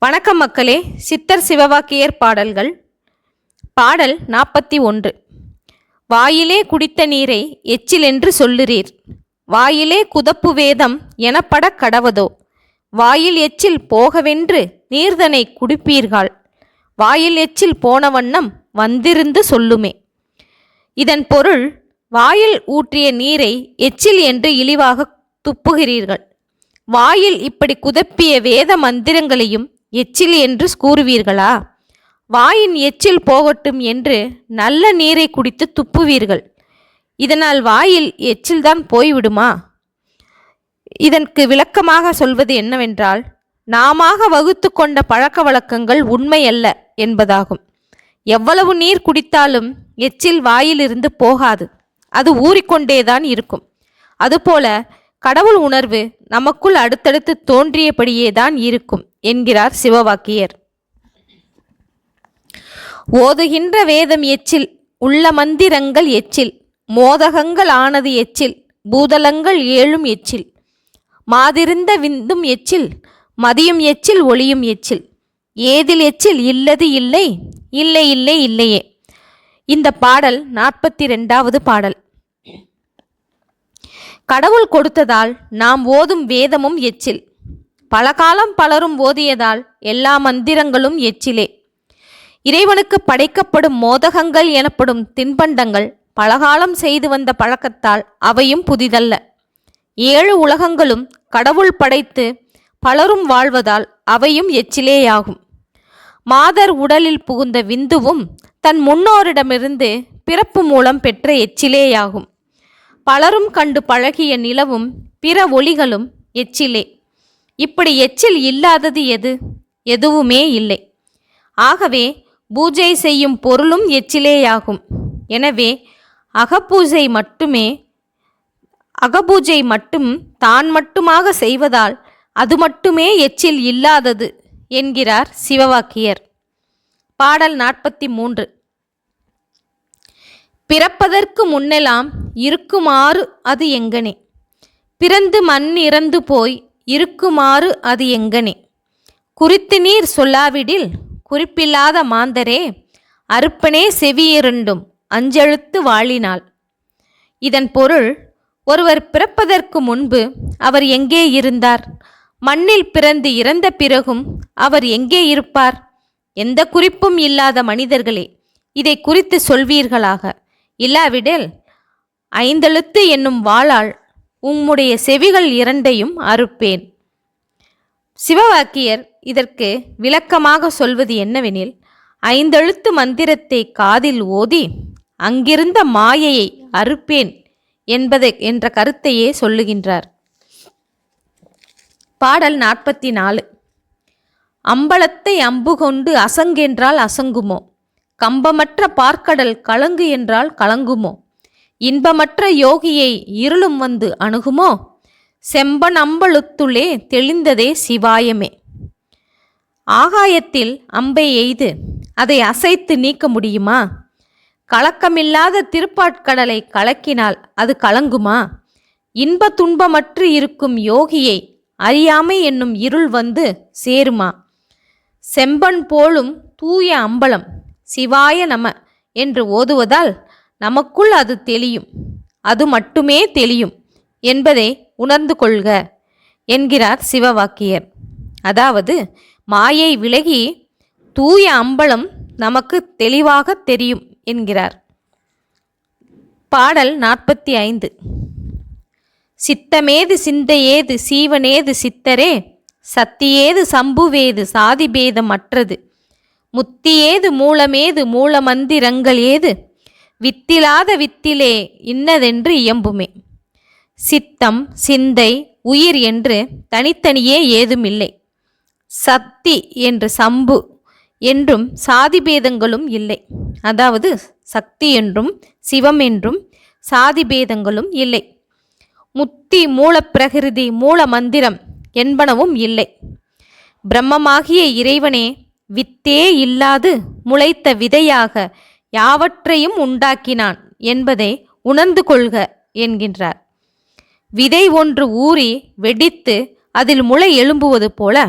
வணக்கம் மக்களே. சித்தர் சிவவாக்கியர் பாடல்கள். பாடல் 41. வாயிலே குடித்த நீரை எச்சில் என்று சொல்லுறீர், வாயிலே குதப்பு வேதம் எனப்பட கடவதோ, வாயில் எச்சில் போகவென்று நீர்தனை குடிப்பீர்கள், வாயில் எச்சில் போன வண்ணம் வந்திருந்து சொல்லுமே. இதன் பொருள், வாயில் ஊற்றிய நீரை எச்சில் என்று இழிவாக துப்புகிறீர்கள், வாயில் இப்படி குதப்பிய வேத மந்திரங்களையும் எச்சில் என்று கூறுவீர்களா? வாயின் எச்சில் போகட்டும் என்று நல்ல நீரை குடித்து துப்புவீர்கள், இதனால் வாயில் எச்சில்தான் போய்விடுமா? இதற்கு விளக்கமாக சொல்வது என்னவென்றால், நாமாக வகுத்து கொண்ட பழக்க வழக்கங்கள் உண்மையல்ல என்பதாகும். எவ்வளவு நீர் குடித்தாலும் எச்சில் வாயிலிருந்து போகாது, அது ஊறிக்கொண்டேதான் இருக்கும். அதுபோல கடவுள் உணர்வு நமக்குள் அடுத்தடுத்து தோன்றியபடியேதான் இருக்கும் என்கிறார் சிவவாக்கியர். ஓதுகின்ற வேதம் எச்சில், உள்ள மந்திரங்கள் எச்சில், மோதகங்கள் ஆனது எச்சில், பூதலங்கள் ஏழும் எச்சில், மாதிருந்த விந்தும் எச்சில், மதியும் எச்சில், ஒளியும் எச்சில், ஏதில் எச்சில் இல்லது இல்லை, இல்லை இல்லை இல்லையே. இந்த பாடல் 42வது பாடல். கடவுள் கொடுத்ததால் நாம் ஓதும் வேதமும் எச்சில், பல காலம் பலரும் ஓதியதால் எல்லா மந்திரங்களும் எச்சிலே. இறைவனுக்கு படைக்கப்படும் மோதகங்கள் எனப்படும் தின்பண்டங்கள் பலகாலம் செய்து வந்த பழக்கத்தால் அவையும் புதிதல்ல. 7 உலகங்களும் கடவுள் படைத்து பலரும் வாழ்வதால் அவையும் எச்சிலேயாகும். மாதர் உடலில் புகுந்த விந்துவும் தன் முன்னோரிடமிருந்து பிறப்பு மூலம் பெற்ற எச்சிலேயாகும். பலரும் கண்டு பழகிய நிலவும் பிற ஒளிகளும் எச்சிலே. இப்படி எச்சில் இல்லாதது எது? எதுவுமே இல்லை. ஆகவே பூஜை செய்யும் பொருளும் எச்சிலேயாகும். எனவே அகபூஜை மட்டும் தான் மட்டுமாக செய்வதால் அது மட்டுமே எச்சில் இல்லாதது என்கிறார் சிவவாக்கியர். பாடல் 43. பிறப்பதற்கு முன்னெல்லாம் இருக்குமாறு அது எங்கனே, பிறந்து மண் இறந்து போய் இருக்குமாறு அது எங்கனே, குறித்து நீர் சொல்லாவிடில் குறிப்பில்லாத மாந்தரே, அறுப்பனே செவியிரண்டும் அஞ்செழுத்து வாழினாள். இதன் பொருள், ஒருவர் பிறப்பதற்கு முன்பு அவர் எங்கே இருந்தார்? மண்ணில் பிறந்து இறந்த பிறகும் அவர் எங்கே இருப்பார்? எந்த குறிப்பும் இல்லாத மனிதர்களே, இதை குறித்து சொல்வீர்களாக. இல்லாவிடில் 5 எழுத்து என்னும் வாளால் உம்முடைய செவிகள் 2ஐயும் அறுப்பேன். சிவவாக்கியர் இதற்கு விளக்கமாக சொல்வது என்னவெனில், 5 எழுத்து மந்திரத்தை காதில் ஓதி அங்கிருந்த மாயையை அறுப்பேன் என்ற கருத்தையே சொல்லுகின்றார். பாடல் 44. அம்பலத்தை அம்பு கொண்டு அசங்கென்றால் அசங்குமோ, கம்பமற்ற பார்க்கடல் கலங்கு என்றால் கலங்குமோ, இன்பமற்ற யோகியை இருளும் வந்து அணுகுமோ, செம்பன் அம்பலத்துள்ளே தெளிந்ததே சிவாயமே. ஆகாயத்தில் அம்பை எய்து அதை அசைத்து நீக்க முடியுமா? கலக்கமில்லாத திருப்பாட்கடலை கலக்கினால் அது கலங்குமா? இன்ப துன்பமற்று இருக்கும் யோகியை அறியாமை என்னும் இருள் வந்து சேருமா? செம்பன் போலும் தூய அம்பலம் சிவாய நம என்று ஓதுவதால் நமக்குள் அது தெளியும், அது மட்டுமே தெளியும் என்பதை உணர்ந்து கொள்க என்கிறார் சிவவாக்கியர். அதாவது மாயை விலகி தூய அம்பலம் நமக்கு தெளிவாக தெரியும் என்கிறார். பாடல் 45. சித்தமேது சிந்தையேது சீவனேது சித்தரே, சத்தியேது சம்புவேது சாதிபேதம் அற்றது, முத்தியேது மூலமேது மூலமந்திரங்கள் ஏது, வித்திலாத வித்திலே இன்னதென்று இயம்புமே. சித்தம் சிந்தை உயிர் என்று தனித்தனியே ஏதுமில்லை. சக்தி என்று சம்பு என்றும் சாதிபேதங்களும் இல்லை. அதாவது சக்தி என்றும் சிவம் என்றும் சாதிபேதங்களும் இல்லை. முத்தி மூலப்பிரகிருதி மூல மந்திரம் என்பனவும் இல்லை. பிரம்மமாகிய இறைவனே வித்தே இல்லாது முளைத்த விதையாக யாவற்றையும் உண்டாக்கினான் என்பதை உணர்ந்து கொள்க என்கின்றார். விதை ஒன்று ஊறி வெடித்து அதில் முளை எழும்புவது போல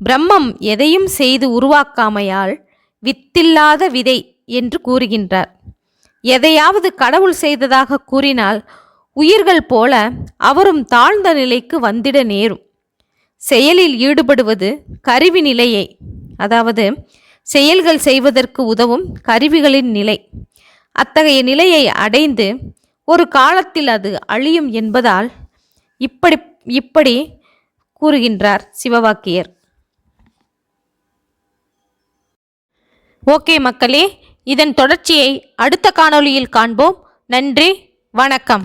பிரம்மம் எதையும் செய்து உருவாக்காமையால் வித்தில்லாத விதை என்று கூறுகின்றார். எதையாவது கடவுள் செய்ததாக கூறினால் உயிர்கள் போல அவரும் தாழ்ந்த நிலைக்கு வந்திட நேரும். செயலில் ஈடுபடுவது கருவி நிலையை, அதாவது செயல்கள் செய்வதற்கு உதவும் கருவிகளின் நிலை. அத்தகைய நிலையை அடைந்து ஒரு காலத்தில் அது அழியும் என்பதால் இப்படி கூறுகின்றார் சிவவாக்கியர். ஓகே மக்களே, இதன் தொடர்ச்சியை அடுத்த காணொளியில் காண்போம். நன்றி, வணக்கம்.